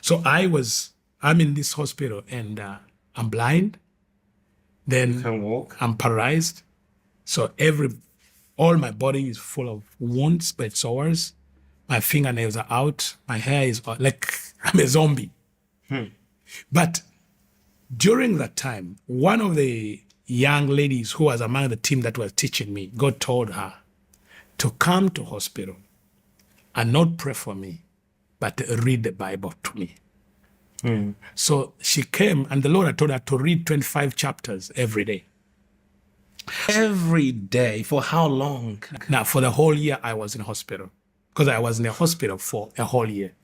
So I'm in this hospital and I'm blind. Then Can't walk. I'm paralyzed. So all my body is full of wounds, but sores. My fingernails are out. My hair is like I'm a zombie. But during that time, one of the young ladies who was among the team that was teaching me, God told her to come to hospital and not pray for me, but to read the Bible to me. So she came and the Lord had told her to read 25 chapters every day. Every day. For how long? Now, for the whole year, I was in hospital because I was in the hospital for a whole year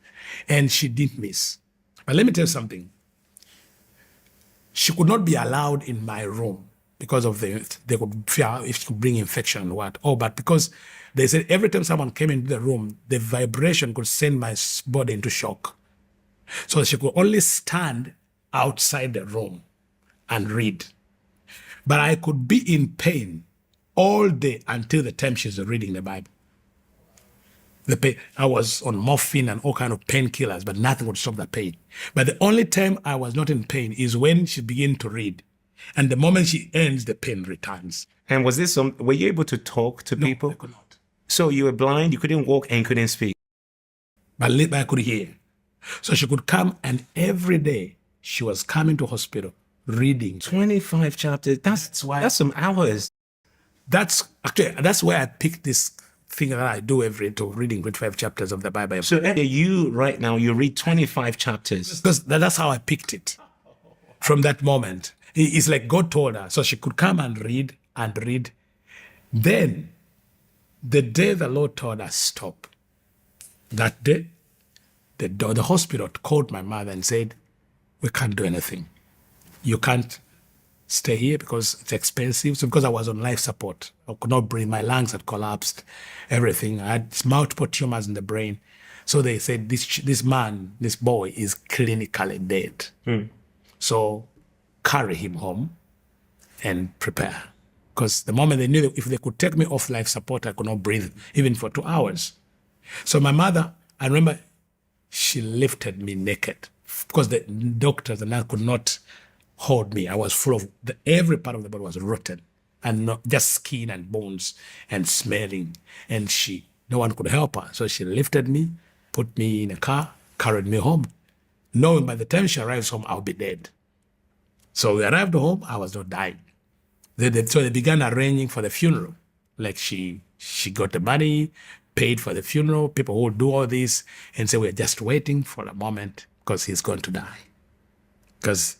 and she didn't miss. But let me tell you something. She could not be allowed in my room because of they could fear if she could bring infection and what. Oh, but because they said every time someone came into the room, the vibration could send my body into shock. So she could only stand outside the room and read. But I could be in pain all day until the time she's reading the Bible. The pain, I was on morphine and all kind of painkillers, but nothing would stop the pain. But the only time I was not in pain is when she began to read. And the moment she ends, the pain returns. And was this were you able to talk to people? I could not. So you were blind, you couldn't walk and couldn't speak. But I could hear. So she could come and every day she was coming to hospital reading. 25 chapters. That's some hours. That's where I picked this thing that I do every day, reading 25 chapters of the Bible. So you right now, you read 25 chapters. Because that's how I picked it. From that moment, it's like God told her. So she could come and read and read. Then, the day the Lord told us stop, that day, the hospital called my mother and said, we can't do anything. You can't stay here because it's expensive. So because I was on life support, I could not breathe. My lungs had collapsed, everything. I had multiple tumors in the brain. So they said, this boy is clinically dead. So carry him home and prepare. Because the moment they knew that if they could take me off life support, I could not breathe, even for 2 hours. So my mother, I remember, she lifted me naked because the doctors and I could not hold me. I was full of, every part of the body was rotten and not just skin and bones and smelling. And no one could help her. So she lifted me, put me in a car, carried me home, knowing by the time she arrives home, I'll be dead. So we arrived home, I was not dying. So they began arranging for the funeral. Like she got the money, paid for the funeral, people who would do all this, and say, we're just waiting for a moment because he's going to die. Because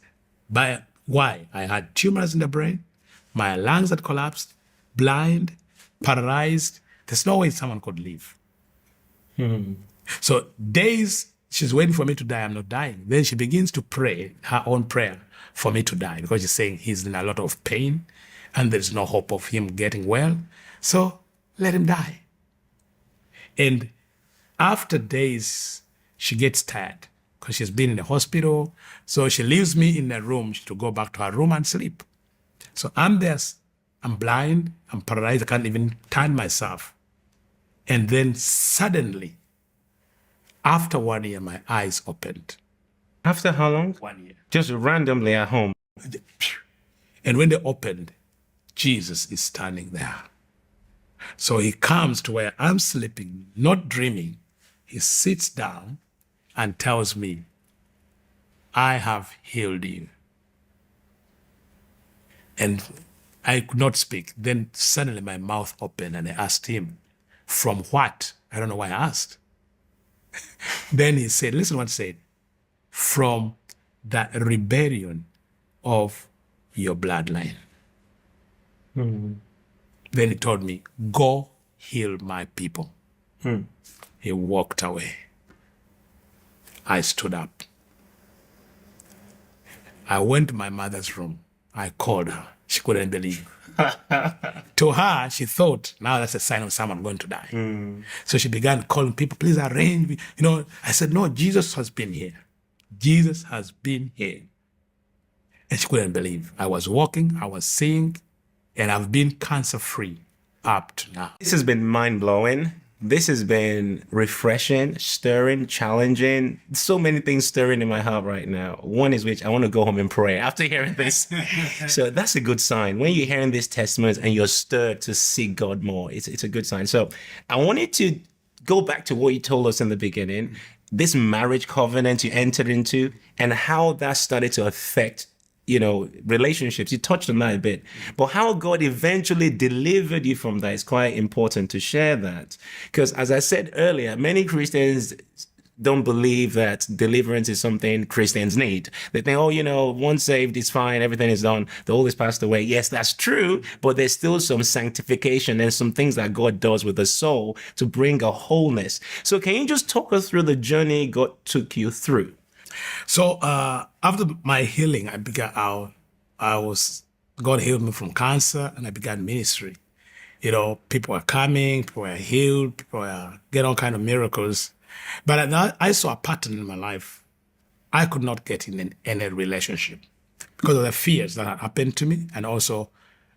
why? I had tumors in the brain, my lungs had collapsed, blind, paralyzed. There's no way someone could live. So days, she's waiting for me to die, I'm not dying. Then she begins to pray her own prayer for me to die because she's saying he's in a lot of pain and there's no hope of him getting well. So let him die. And after days, she gets tired because she's been in the hospital. So she leaves me in a room to go back to her room and sleep. So I'm there, I'm blind, I'm paralyzed, I can't even turn myself. And then suddenly, after 1 year, my eyes opened. After how long? 1 year. Just randomly at home. And when they opened, Jesus is standing there. So he comes to where I'm sleeping, not dreaming. He sits down and tells me, I have healed you. And I could not speak. Then suddenly my mouth opened and I asked him, from what? I don't know why I asked. Then he said, listen what he said, from the rebellion of your bloodline. Then he told me, go heal my people. He walked away. I stood up. I went to my mother's room. I called her. She couldn't believe. To her, she thought, now that's a sign of someone going to die. So she began calling people, please arrange me. I said, no, Jesus has been here. Jesus has been here. And she couldn't believe. I was walking, I was seeing, and I've been cancer-free up to now. This has been mind-blowing. This has been refreshing, stirring, challenging. So many things stirring in my heart right now. One is which I want to go home and pray after hearing this. So that's a good sign. When you're hearing these testimonies and you're stirred to seek God more, it's a good sign. So I wanted to go back to what you told us in the beginning, this marriage covenant you entered into and how that started to affect relationships. You touched on that a bit, but how God eventually delivered you from that is quite important to share that. Because as I said earlier, many Christians don't believe that deliverance is something Christians need. They think, once saved, it's fine, everything is done, the old is passed away. Yes, that's true, but there's still some sanctification and some things that God does with the soul to bring a wholeness. So can you just talk us through the journey God took you through? So after my healing, God healed me from cancer, and I began ministry. People were coming, people were healed, people were getting all kinds of miracles. But I saw a pattern in my life. I could not get in any relationship because of the fears that had happened to me, and also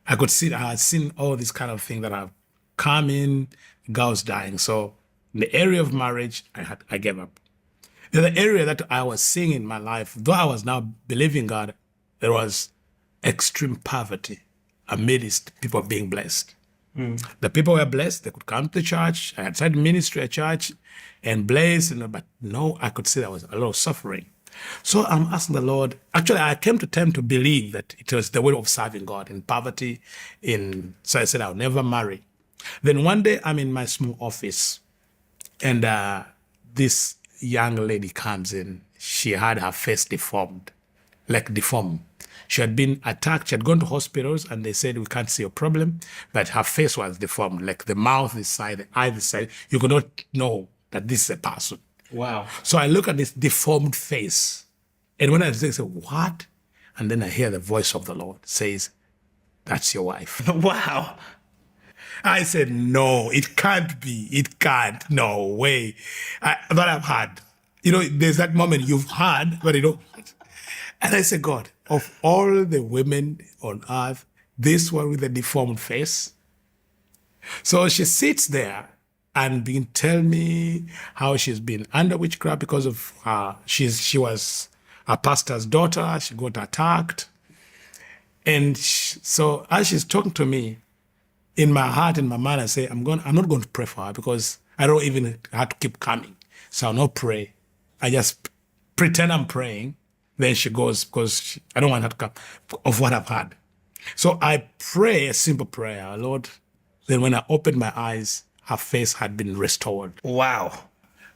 I had seen all these kind of things that have come in, girls dying. So in the area of marriage, I gave up. The other area that I was seeing in my life, though I was now believing God, there was extreme poverty amidst people being blessed. The people were blessed, they could come to the church. I had started ministry at church and blessed, but no, I could see there was a lot of suffering. So I'm asking the Lord, actually I came to time to believe that it was the way of serving God in poverty. So I said I'll never marry. Then one day I'm in my small office, and this young lady comes in. She had her face deformed. She had been attacked. She had gone to hospitals, and they said, we can't see your problem, but her face was deformed, like the mouth this side, the eye this side. You could not know that this is a person. Wow. So I look at this deformed face, and when I say, what? And then I hear the voice of the Lord says, that's your wife. Wow. I said, no, it can't be. It can't. No way. But I've had. There's that moment you've had, but you don't. And I said, God, of all the women on earth, this one with a deformed face. So she sits there and begin to tell me how she's been under witchcraft because of she was a pastor's daughter. She got attacked. And so as she's talking to me, in my heart, in my mind, I say, I'm not going to pray for her because I don't even have to keep coming. So I'll not pray. I just pretend I'm praying. Then she goes because I don't want her to come of what I've had. So I pray a simple prayer, Lord. Then when I opened my eyes, her face had been restored. Wow.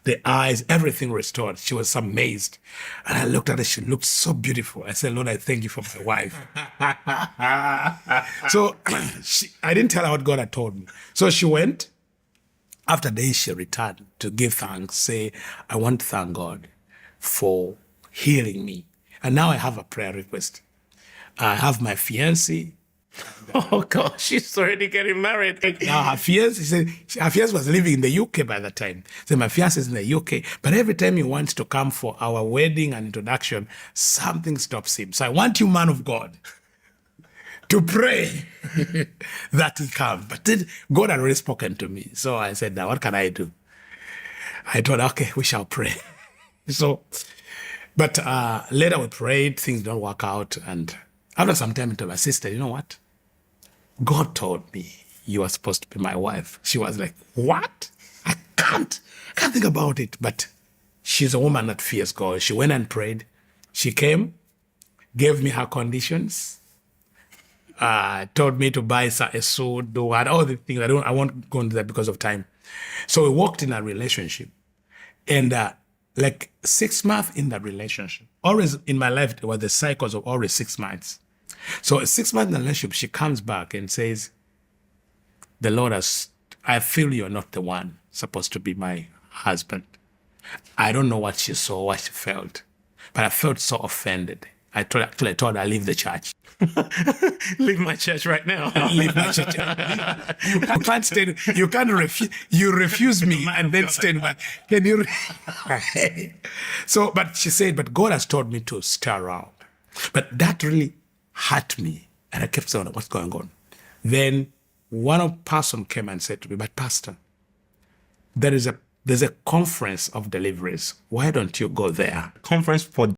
The eyes, everything restored. She was amazed. And I looked at her, she looked so beautiful. I said, Lord, I thank you for my wife. So I didn't tell her what God had told me. So she went. After days, she returned to give thanks, say, I want to thank God for healing me. And now I have a prayer request. I have my fiancé. Oh God, she's already getting married. Now her fiancé was living in the UK by that time. So my fiancé is in the UK, but every time he wants to come for our wedding and introduction, something stops him. So I want you, man of God, to pray that he comes. But then God had already spoken to me. So I said, now what can I do? I told her, okay, we shall pray. But later we prayed, things don't work out. And after some time, I told my sister, you know what? God told me you are supposed to be my wife. She was like, what? I can't think about it. But she's a woman that fears God. She went and prayed. She came, gave me her conditions, told me to buy a suit, do what, all the things. I won't go into that because of time. So we walked in a relationship. And like 6 months in that relationship, always in my life, there were the cycles of always 6 months. So 6 months in the relationship, she comes back and says, the Lord I feel you're not the one supposed to be my husband. I don't know what she saw, what she felt, but I felt so offended. I told her I leave the church. Leave my church right now. Leave my church. You can't stay. You can't refuse. You refuse me and then stay. Can you? So, but she said, but God has told me to stay around. But that really hurt me, and I kept saying, what's going on? Then one person came and said to me, but Pastor, there's a conference of deliverers. Why don't you go there? Conference for